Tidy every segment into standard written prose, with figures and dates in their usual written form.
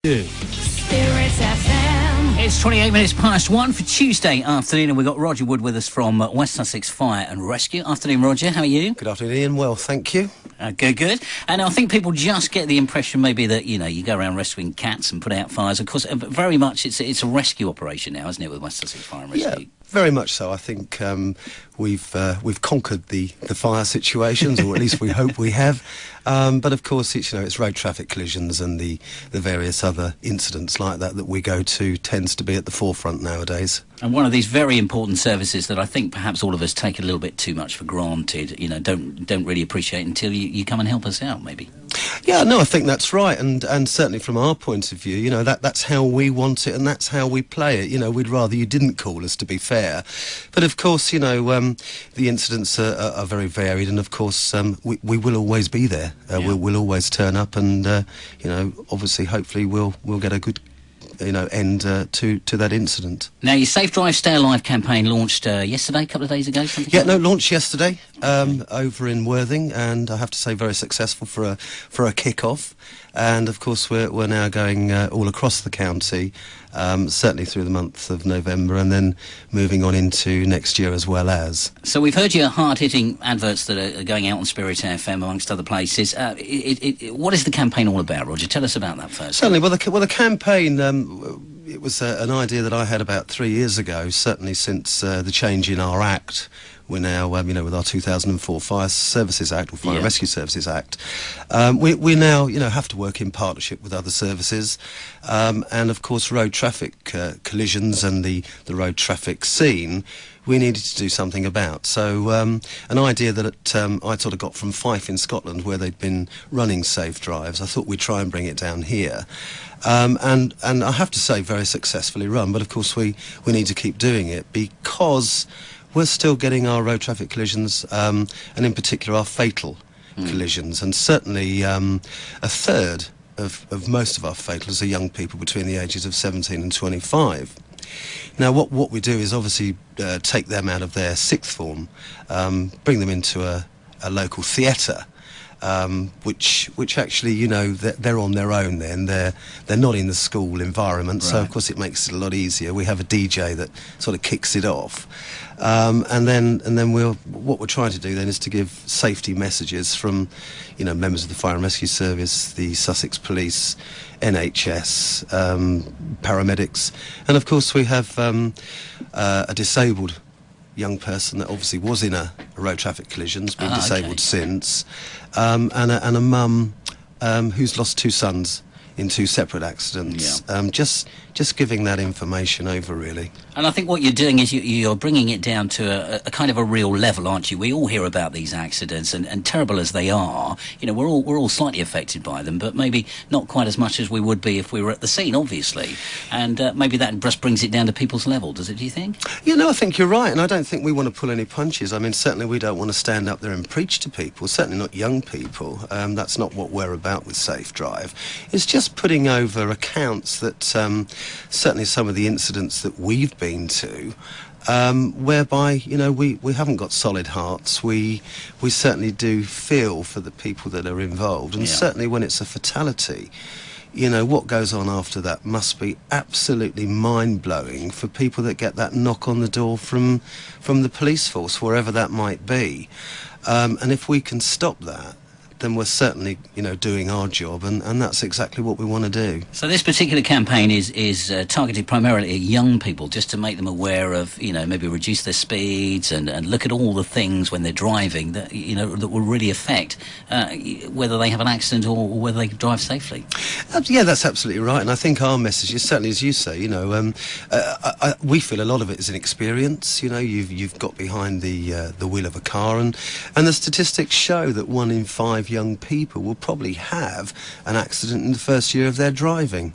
Spirits FM. It's 28 minutes past 1 for Tuesday afternoon, and we've got Roger Wood with us from West Sussex Fire and Rescue. Afternoon, Roger. How are you? Good afternoon, Ian. Well, thank you. Good. And I think people just get the impression maybe that, you go around rescuing cats and put out fires. Of course, very much it's a rescue operation now, isn't it, with West Sussex Fire and Rescue? Yeah, very much so. I think we've conquered the fire situations, or at least we hope we have. But of course, it's road traffic collisions and the various other incidents like that we go to tends to be at the forefront nowadays. And one of these very important services that I think perhaps all of us take a little bit too much for granted, don't really appreciate until you come and help us out, maybe. Yeah, no, I think that's right, and certainly from our point of view, that's how we want it and that's how we play it. We'd rather you didn't call us, to be fair. But of course, the incidents are very varied, and of course, we will always be there. We'll always turn up, and obviously, hopefully, we'll get a good end to that incident. Now, your Safe Drive Stay Alive campaign launched yesterday, a couple of days ago, something? Yeah, launched yesterday over in Worthing, and I have to say very successful for a kick-off. And of course, we're now going all across the county, certainly through the month of November, and then moving on into next year as well as. So we've heard your hard-hitting adverts that are going out on Spirit FM, amongst other places. What is the campaign all about, Roger? Tell us about that first. Certainly. Well, the campaign, it was an idea that I had about 3 years ago, certainly since the change in our Act. We're now, with our 2004 Fire Services Act, or Fire and Rescue Services Act, we now, have to work in partnership with other services, and of course road traffic collisions and the road traffic scene, we needed to do something about. So an idea that I sort of got from Fife in Scotland, where they'd been running safe drives, I thought we'd try and bring it down here. And I have to say, very successfully run, but of course we need to keep doing it, because we're still getting our road traffic collisions, and in particular our fatal collisions, and certainly a third of most of our fatals are young people between the ages of 17 and 25. Now, what we do is obviously take them out of their sixth form, bring them into a local theatre, which actually, they're on their own then. They're not in the school environment, right. So of course it makes it a lot easier. We have a DJ that sort of kicks it off. And then what we're trying to do then is to give safety messages from, members of the Fire and Rescue Service, the Sussex Police, NHS, paramedics, and of course we have a disabled young person that obviously was in a road traffic collision, has been disabled since, and a mum who's lost two sons in two separate accidents. Just giving that information over, really. And I think what you're doing is you're bringing it down to a kind of a real level, aren't you? We all hear about these accidents, and terrible as they are, we're all slightly affected by them, but maybe not quite as much as we would be if we were at the scene, obviously. And maybe that just brings it down to people's level, does it, do you think? I think you're right, and I don't think we want to pull any punches. I mean, certainly we don't want to stand up there and preach to people, certainly not young people. That's not what we're about with Safe Drive. It's just putting over accounts that certainly some of the incidents that we've been to, whereby we haven't got solid hearts. We certainly do feel for the people that are involved, and certainly when it's a fatality, what goes on after that must be absolutely mind-blowing for people that get that knock on the door from the police force, wherever that might be. And if we can stop that, then we're certainly, doing our job, and that's exactly what we want to do. So this particular campaign is targeted primarily at young people, just to make them aware of, maybe reduce their speeds and look at all the things when they're driving that, that will really affect whether they have an accident or whether they can drive safely. Yeah, that's absolutely right, and I think our message is certainly, as you say, we feel a lot of it is an experience. You've got behind the wheel of a car, and the statistics show that 1 in 5 young people will probably have an accident in the first year of their driving.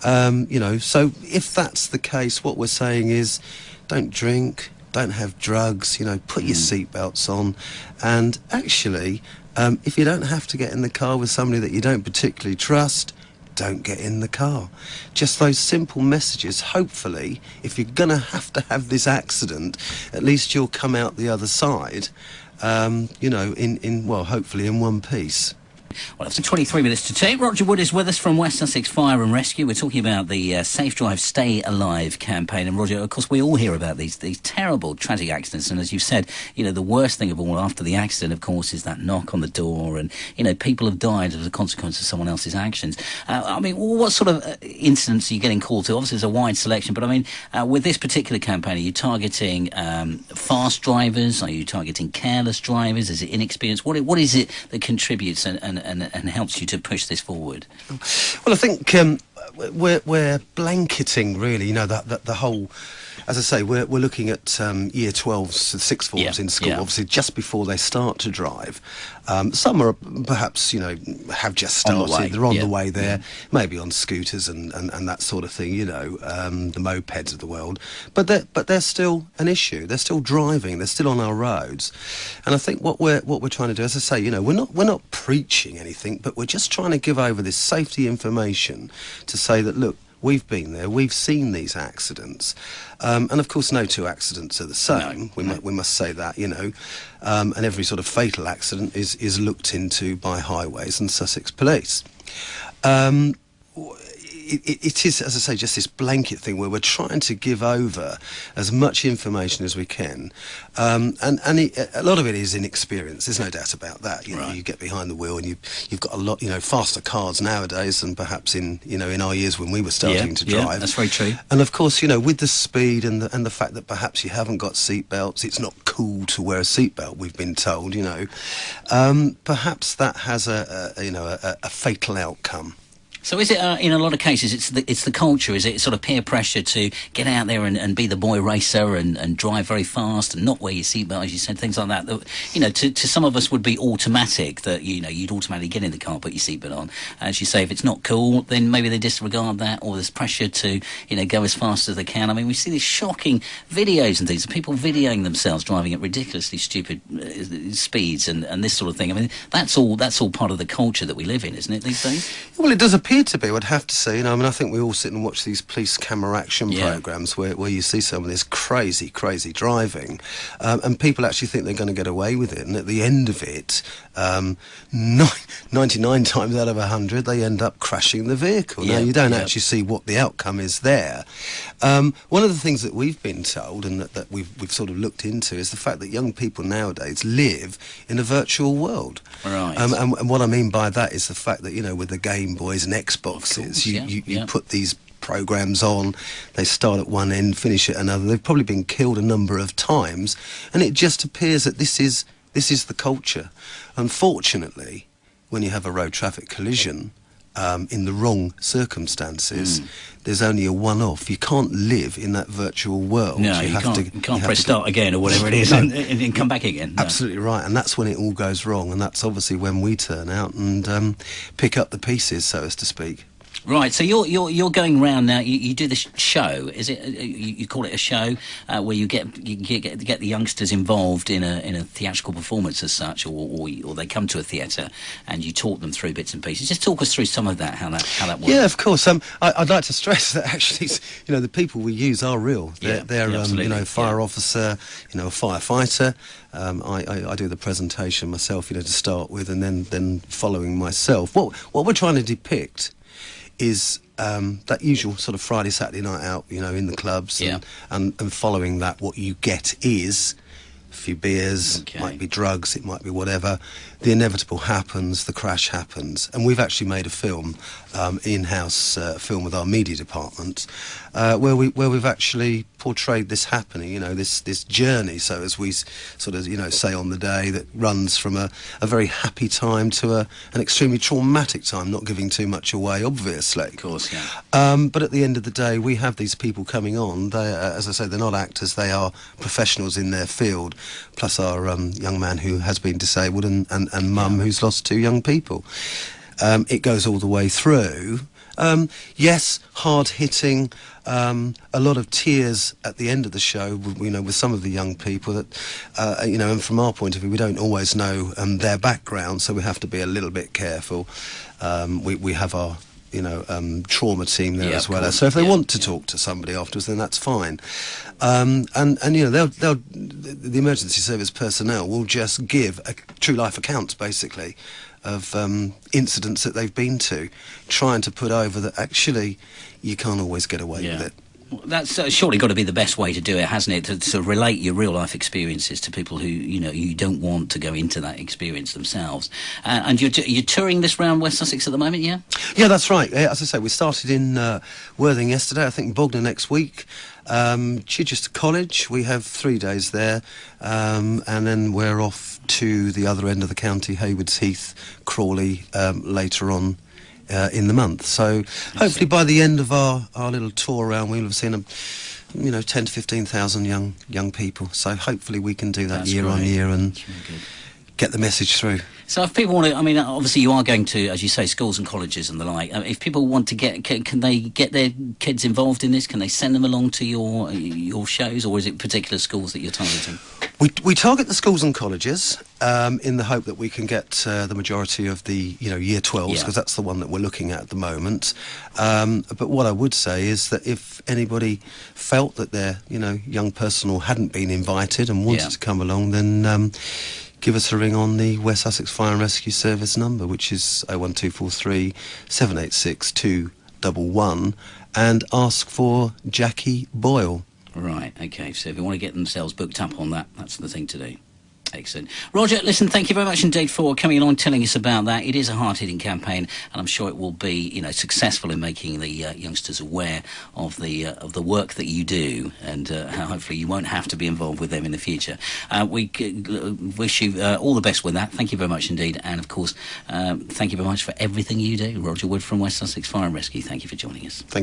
So if that's the case, what we're saying is don't drink, don't have drugs, put your seatbelts on, and actually, if you don't have to get in the car with somebody that you don't particularly trust, don't get in the car. Just those simple messages. Hopefully, if you're going to have this accident, at least you'll come out the other side, hopefully in one piece. Well, after 23 minutes to 2, Roger Wood is with us from West Sussex Fire and Rescue. We're talking about the Safe Drive Stay Alive campaign. And Roger, of course, we all hear about these terrible, tragic accidents. And as you've said, the worst thing of all after the accident, of course, is that knock on the door. And, people have died as a consequence of someone else's actions. I mean, what sort of incidents are you getting called to? Obviously, there's a wide selection. But, I mean, with this particular campaign, are you targeting fast drivers? Are you targeting careless drivers? Is it inexperienced? What is it that contributes and helps you to push this forward? Well, I think we're blanketing really, the whole. As I say, we're looking at year 12s, sixth forms in school, obviously just before they start to drive. Some are perhaps, have just started. They're on the way there, maybe on scooters and that sort of thing, the mopeds of the world. But they're still an issue. They're still driving. They're still on our roads. And I think what we're trying to do, as I say, we're not preaching anything, but we're just trying to give over this safety information to say that, look, we've been there, we've seen these accidents. And of course, no two accidents are the same. No. We must say that, and every sort of fatal accident is looked into by Highways and Sussex Police. It is, as I say, just this blanket thing where we're trying to give over as much information as we can, and a lot of it is inexperience. There's no doubt about that. You get behind the wheel and you've got a lot, faster cars nowadays than perhaps in our years when we were starting to drive. Yeah, that's very true. And of course, with the speed and the fact that perhaps you haven't got seat belts, it's not cool to wear a seatbelt. We've been told, perhaps that has a fatal outcome. So is it, in a lot of cases, it's the culture, is it sort of peer pressure to get out there and be the boy racer and drive very fast and not wear your seatbelt, as you said, things like that, to some of us would be automatic, that, you'd automatically get in the car, put your seatbelt on. As you say, if it's not cool, then maybe they disregard that, or there's pressure to, go as fast as they can. I mean, we see these shocking videos and things of people videoing themselves driving at ridiculously stupid speeds and this sort of thing. I mean, that's all part of the culture that we live in, isn't it, these days? Well, it does appear to be, I'd have to say. I think we all sit and watch these police camera action programmes where you see some of this crazy driving, and people actually think they're going to get away with it, and at the end of it, 99 times out of 100 they end up crashing the vehicle. Now, you don't actually see what the outcome is there. One of the things that we've been told and that we've sort of looked into is the fact that young people nowadays live in a virtual world. Right. And what I mean by that is the fact that, with the Game Boys and Xboxes, you put these programs on, they start at one end, finish at another. They've probably been killed a number of times, and it just appears that this is the culture. Unfortunately, when you have a road traffic collision, in the wrong circumstances, there's only a one-off. You can't live in that virtual world. No, you can't press start again or whatever it is and come back again. No. Absolutely right, and that's when it all goes wrong, and that's obviously when we turn out and pick up the pieces, so as to speak. Right, so you're going round now. You do this show. Is it? You call it a show where you get the youngsters involved in a theatrical performance as such, or they come to a theatre and you talk them through bits and pieces. Just talk us through some of that, how that works. Yeah, of course. I'd like to stress that actually, the people we use are real. They're fire officer, a firefighter. I do the presentation myself, to start with, and then following myself. What we're trying to depict is that usual sort of Friday, Saturday night out, in the clubs, and following that, what you get is a few beers, might be drugs, it might be whatever. The inevitable happens, the crash happens, and we've actually made a film, in-house film with our media department, where we've actually portrayed this happening, this journey, so as we sort of, say on the day, that runs from a very happy time to an extremely traumatic time, not giving too much away, obviously. Of course, yeah. But at the end of the day, we have these people coming on. They, as I say, they're not actors, they are professionals in their field, plus our young man who has been disabled and mum who's lost two young people. It goes all the way through. Yes, hard-hitting, a lot of tears at the end of the show, with some of the young people that, and from our point of view, we don't always know their background, so we have to be a little bit careful. We have our trauma team there Yeah, as of well. course. So if they Yeah, want to yeah. talk to somebody afterwards, then that's fine. The emergency service personnel will just give a true life account, basically, of incidents that they've been to, trying to put over that actually you can't always get away with it. Well, that's surely got to be the best way to do it, hasn't it? To relate your real life experiences to people who you don't want to go into that experience themselves. And you're touring this round West Sussex at the moment, yeah? Yeah, that's right. As I say, we started in Worthing yesterday. I think Bognor next week. Chicheser College, we have 3 days there, and then we're off to the other end of the county, Haywards Heath, Crawley, later on in the month. So hopefully by the end of our little tour around, we'll have seen 10 to 15,000 young people. So hopefully we can do that That's year on great. year and That's really good. get the message through. So if people want to, I mean, obviously you are going to, as you say, schools and colleges and the like. If people want to can they get their kids involved in this? Can they send them along to your shows, or is it particular schools that you're targeting? We target the schools and colleges in the hope that we can get the majority of the year 12s, because that's the one that we're looking at the moment. But what I would say is that if anybody felt that their young person or hadn't been invited and wanted to come along, then give us a ring on the West Sussex Fire and Rescue Service number, which is 01243 786 211, and ask for Jackie Boyle. Right, okay, so if they want to get themselves booked up on that, that's the thing to do. Excellent. Roger, listen, thank you very much indeed for coming along, telling us about that. It is a hard-hitting campaign, and I'm sure it will be, successful in making the youngsters aware of the work that you do, and how hopefully you won't have to be involved with them in the future. We wish you all the best with that. Thank you very much indeed, and of course, thank you very much for everything you do. Roger Wood from West Sussex Fire and Rescue. Thank you for joining us. Thank you.